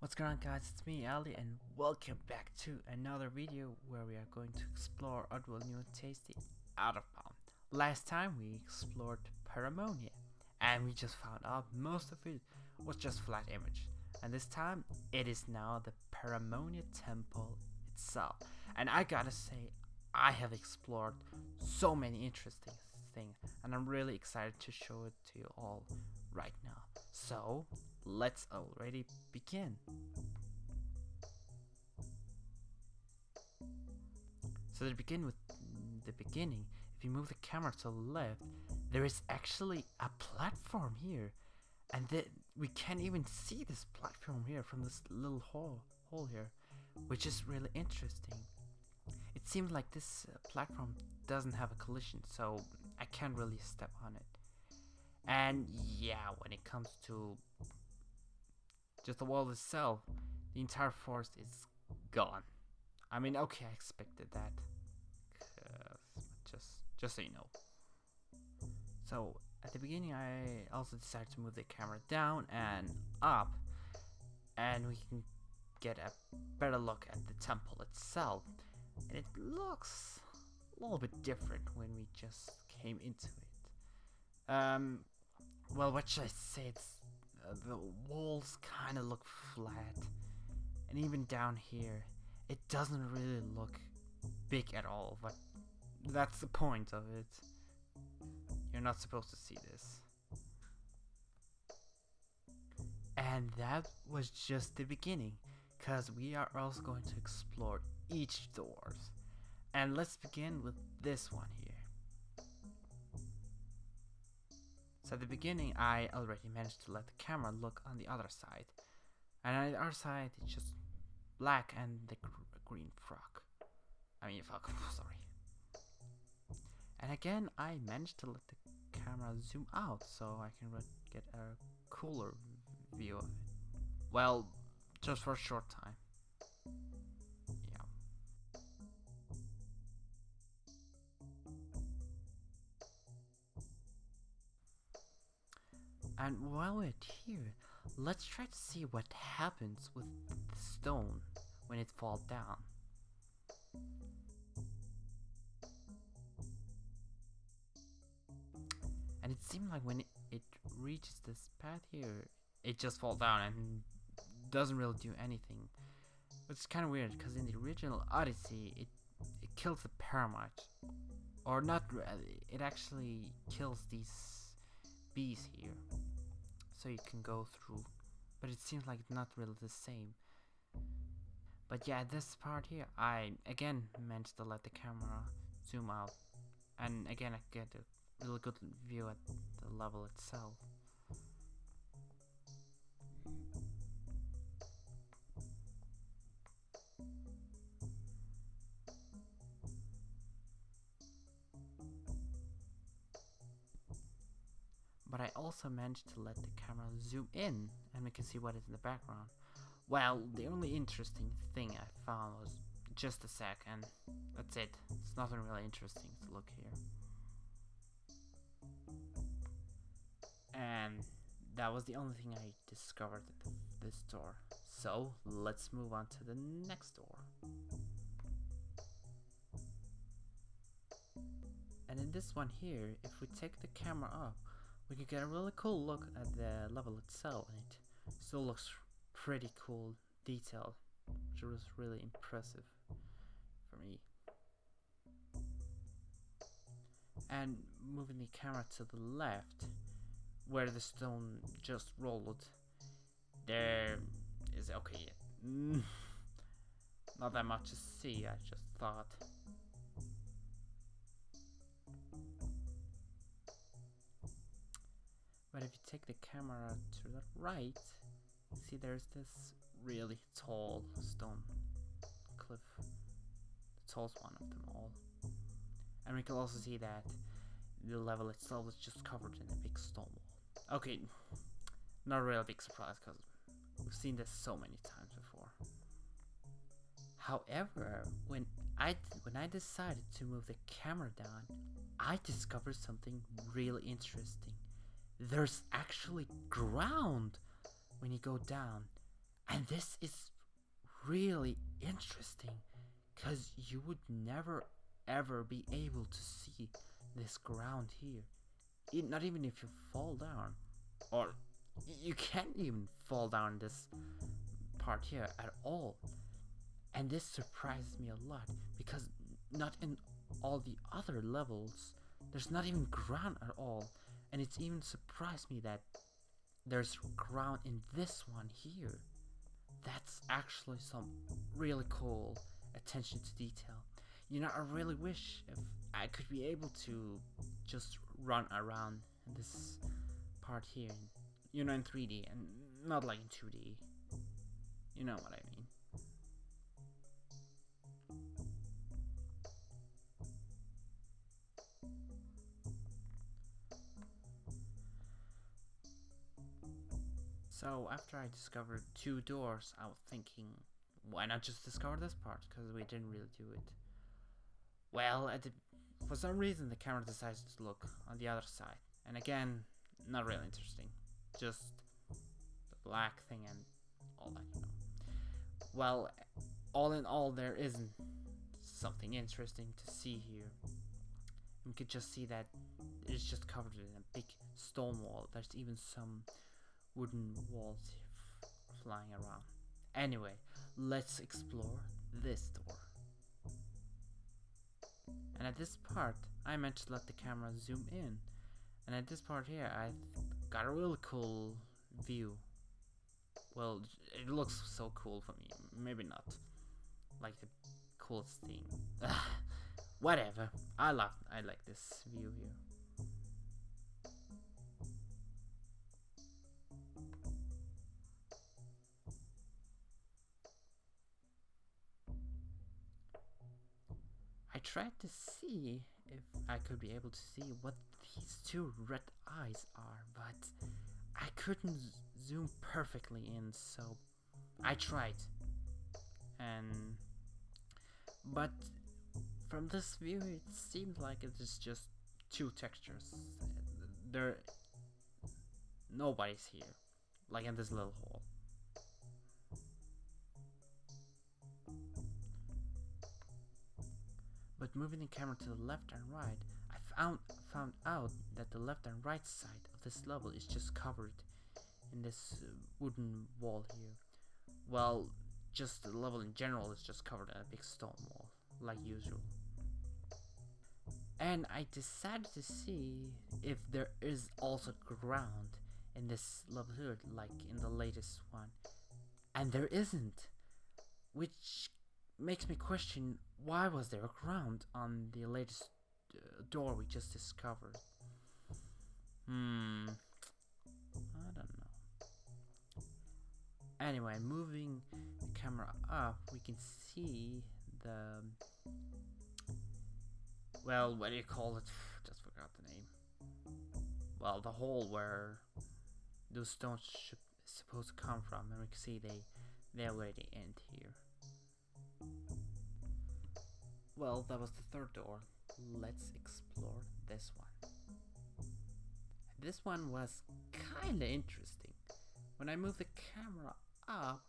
What's going on, guys? It's me, Ali, and welcome back to another video where we are going to explore Oddworld new and tasty Outbound. Last time we explored Paramonia and we just found out most of it was just flat image, and this time it is now the Paramonia Temple itself. And I gotta say, I have explored so many interesting things and I'm really excited to show it to you all right now. So let's already begin. So to begin with the beginning, if you move the camera to the left, there is actually a platform here, and we can't even see this platform here from this little hole here, which is really interesting. It seems like this platform doesn't have a collision, so I can't really step on it. And yeah, when it comes to just the wall itself, the entire forest is gone. I mean, okay, I expected that, just so you know. So at the beginning, I also decided to move the camera down and up, and we can get a better look at the temple itself. And it looks a little bit different when we just came into it. Well, what should I say? It's the walls kind of look flat, and even down here, it doesn't really look big at all. But that's the point of it. You're not supposed to see this. And that was just the beginning, because we are also going to explore each doors. And let's begin with this one here. So at the beginning, I already managed to let the camera look on the other side. And on the other side, it's just black and the green frog. Sorry. And again, I managed to let the camera zoom out so I can get a cooler view of it. Well, just for a short time. Yeah. And while we're here, let's try to see what happens with the stone when it falls down. And it seemed like when it reaches this path here, it just falls down and doesn't really do anything. Which is kind of weird, because in the original Odyssey, it kills the Paramount. Or not really, it actually kills these bees here. So you can go through. But it seems like it's not really the same. But yeah, this part here, I again managed to let the camera zoom out. And again, I get a really good view at the level itself. But I also managed to let the camera zoom in, and we can see what is in the background. Well, the only interesting thing I found was just a sack, and that's it. It's nothing really interesting to look here. And that was the only thing I discovered at this door. So let's move on to the next door. And in this one here, if we take the camera up, we can get a really cool look at the level itself, and it still looks pretty cool, detailed, which was really impressive for me. And moving the camera to the left, where the stone just rolled, there is not that much to see, I just thought. But if you take the camera to the right, you see there's this really tall stone cliff, the tallest one of them all. And we can also see that the level itself is just covered in a big stone wall. Okay, not a real big surprise, because we've seen this so many times before. However, when I decided to move the camera down, I discovered something really interesting. There's actually ground when you go down, And this is really interesting, because you would never ever be able to see this ground here. Not even if you fall down. Or you can't even fall down this part here at all. And this surprises me a lot, because not in all the other levels there's not even ground at all. And it's even surprised me that there's ground in this one here. That's actually some really cool attention to detail. You know, I really wish if I could be able to just run around in this part here, you know, in 3D and not like in 2D. You know what I mean. So after I discovered 2 doors, I was thinking, why not just discover this part? Because we didn't really do it. Well, for some reason the camera decided to look on the other side. And again, not really interesting. Just the black thing and all that, you know. Well, all in all, there isn't something interesting to see here. You could just see that it's just covered in a big stone wall. There's even some wooden walls flying around. Anyway, let's explore this door. And at this part, I meant to let the camera zoom in. And at this part here, I got a really cool view. Well, it looks so cool for me. Maybe not like the coolest thing. Whatever. I like this view here. I tried to see if I could be able to see what these 2 red eyes are, but I couldn't zoom perfectly in, so I tried. But from this view it seemed like it is just 2 textures. Nobody's here, like in this little hole. But moving the camera to the left and right, I found out that the left and right side of this level is just covered in this wooden wall here. Well, just the level in general is just covered in a big stone wall, like usual. And I decided to see if there is also ground in this level here, like in the latest one. And there isn't, which makes me question, why was there a ground on the latest door we just discovered? I don't know. Anyway, moving the camera up, we can see the, well, what do you call it? Just forgot the name. Well, the hole where those stones is supposed to come from, and we can see they already end here. Well, that was the 3rd door. Let's explore this one. This one was kinda interesting. When I move the camera up,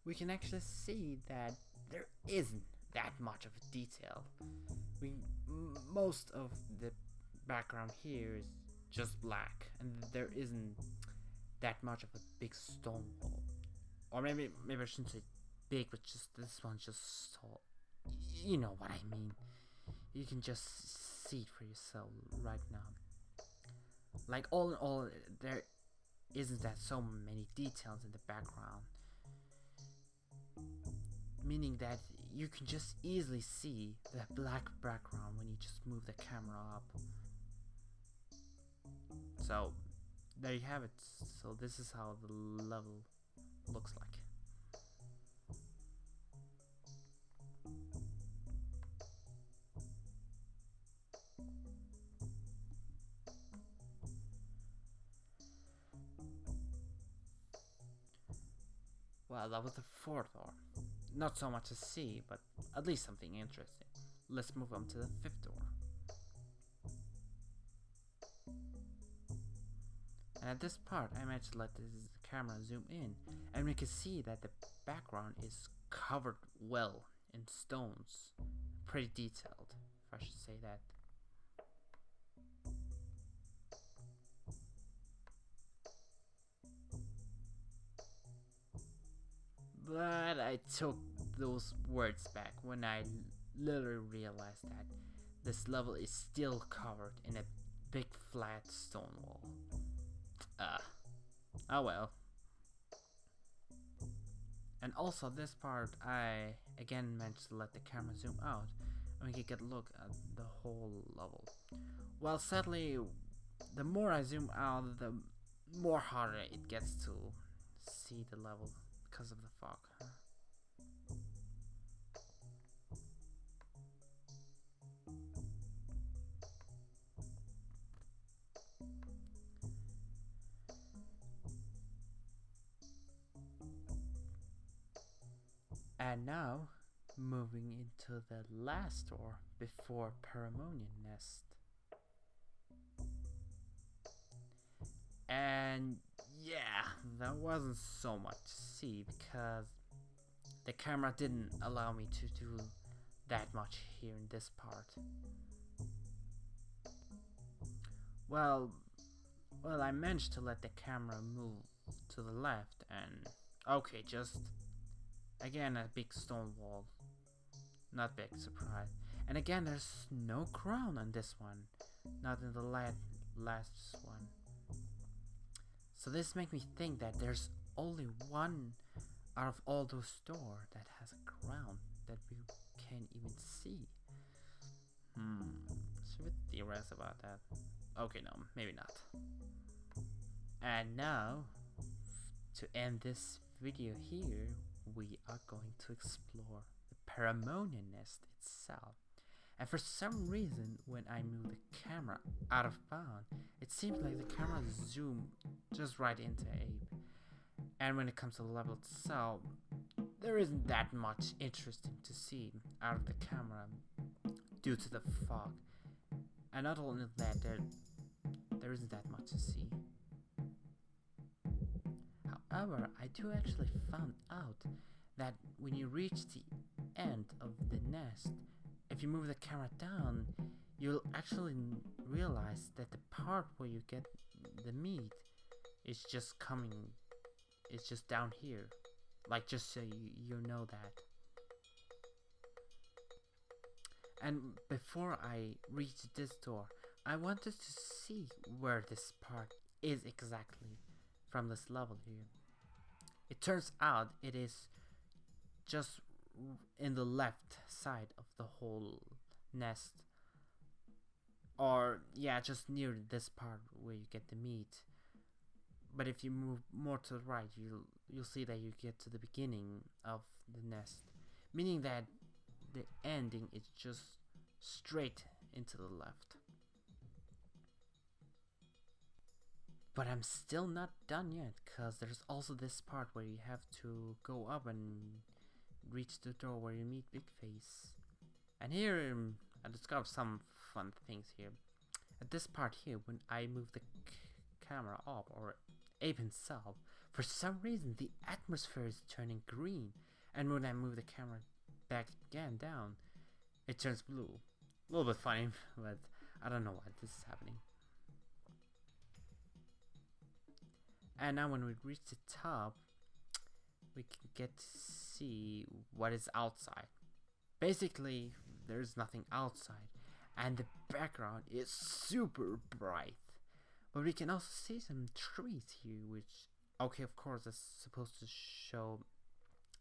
we can actually see that there isn't that much of a detail. Most of the background here is just black, and there isn't that much of a big stone wall. Or maybe I shouldn't say big, but just this one's just so, you know what I mean. You can just see it for yourself right now. Like, all in all, there isn't that so many details in the background, meaning that you can just easily see the black background when you just move the camera up. So there you have it. So this is how the level looks like. Well, that was the 4th door. Not so much to see, but at least something interesting. Let's move on to the 5th door. And at this part, I managed to let this camera zoom in, and we can see that the background is covered well in stones. Pretty detailed, if I should say that. But I took those words back when I literally realized that this level is still covered in a big flat stone wall. Oh well. And also this part, I again managed to let the camera zoom out and we can get a look at the whole level. Well, sadly, the more I zoom out, the more harder it gets to see the level because of the fog. And now, moving into the last door before Paramonia Nest. And yeah, there wasn't so much to see because the camera didn't allow me to do that much here in this part. Well, I managed to let the camera move to the left and okay, just again a big stone wall. Not big surprise. And again, there's no crown on this one, not in the last one. So this makes me think that there's only one out of all those doors that has a crown that we can't even see. Should we theorize about that? Okay, no, maybe not. And now, to end this video here, we are going to explore the Paramonia Nest itself. And for some reason, when I move the camera out of bound, it seems like the camera zoomed just right into Abe. And when it comes to the level itself, there isn't that much interesting to see out of the camera due to the fog. And not only that, there isn't that much to see. However, I do actually found out that when you reach the end of the nest, if you move the camera down, you'll actually realize that the part where you get the meat is just down here. Like, just so you know that. And before I reach this door, I wanted to see where this part is exactly from this level here. It turns out it is just in the left side of the whole nest, or yeah, just near this part where you get the meat. But if you move more to the right, you'll see that you get to the beginning of the nest, meaning that the ending is just straight into the left. But I'm still not done yet, because there's also this part where you have to go up and reach the door where you meet Big Face. And here I discovered some fun things here. At this part here, when I move the camera up, or Abe himself, for some reason the atmosphere is turning green, and when I move the camera back again down, it turns blue. A little bit funny, but I don't know why this is happening. And now when we reach the top, we can get to see what is outside. Basically, there's nothing outside, and the background is super bright. But we can also see some trees here, which, okay, of course, that's supposed to show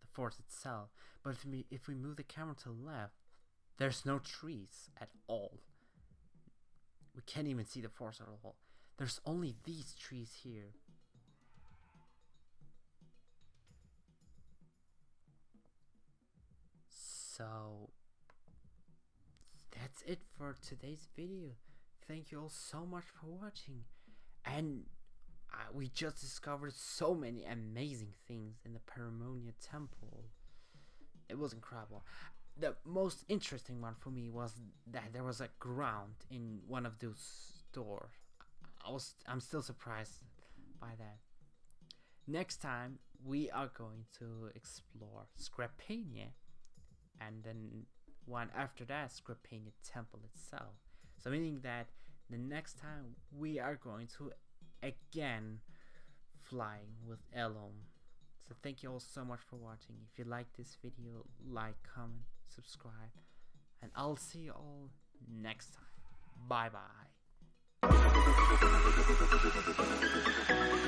the forest itself. But if we move the camera to the left, there's no trees at all. We can't even see the forest at all. There's only these trees here. So that's it for today's video. Thank you all so much for watching, and we just discovered so many amazing things in the Paramonia Temple. It was incredible. The most interesting one for me was that there was a ground in one of those doors. I'm still surprised by that. Next time we are going to explore Scrapania, and then one after that, Scrapania Temple itself. So meaning that the next time we are going to again flying with Elom. So thank you all so much for watching. If you like this video, like, comment, subscribe, and I'll see you all next time. Bye bye.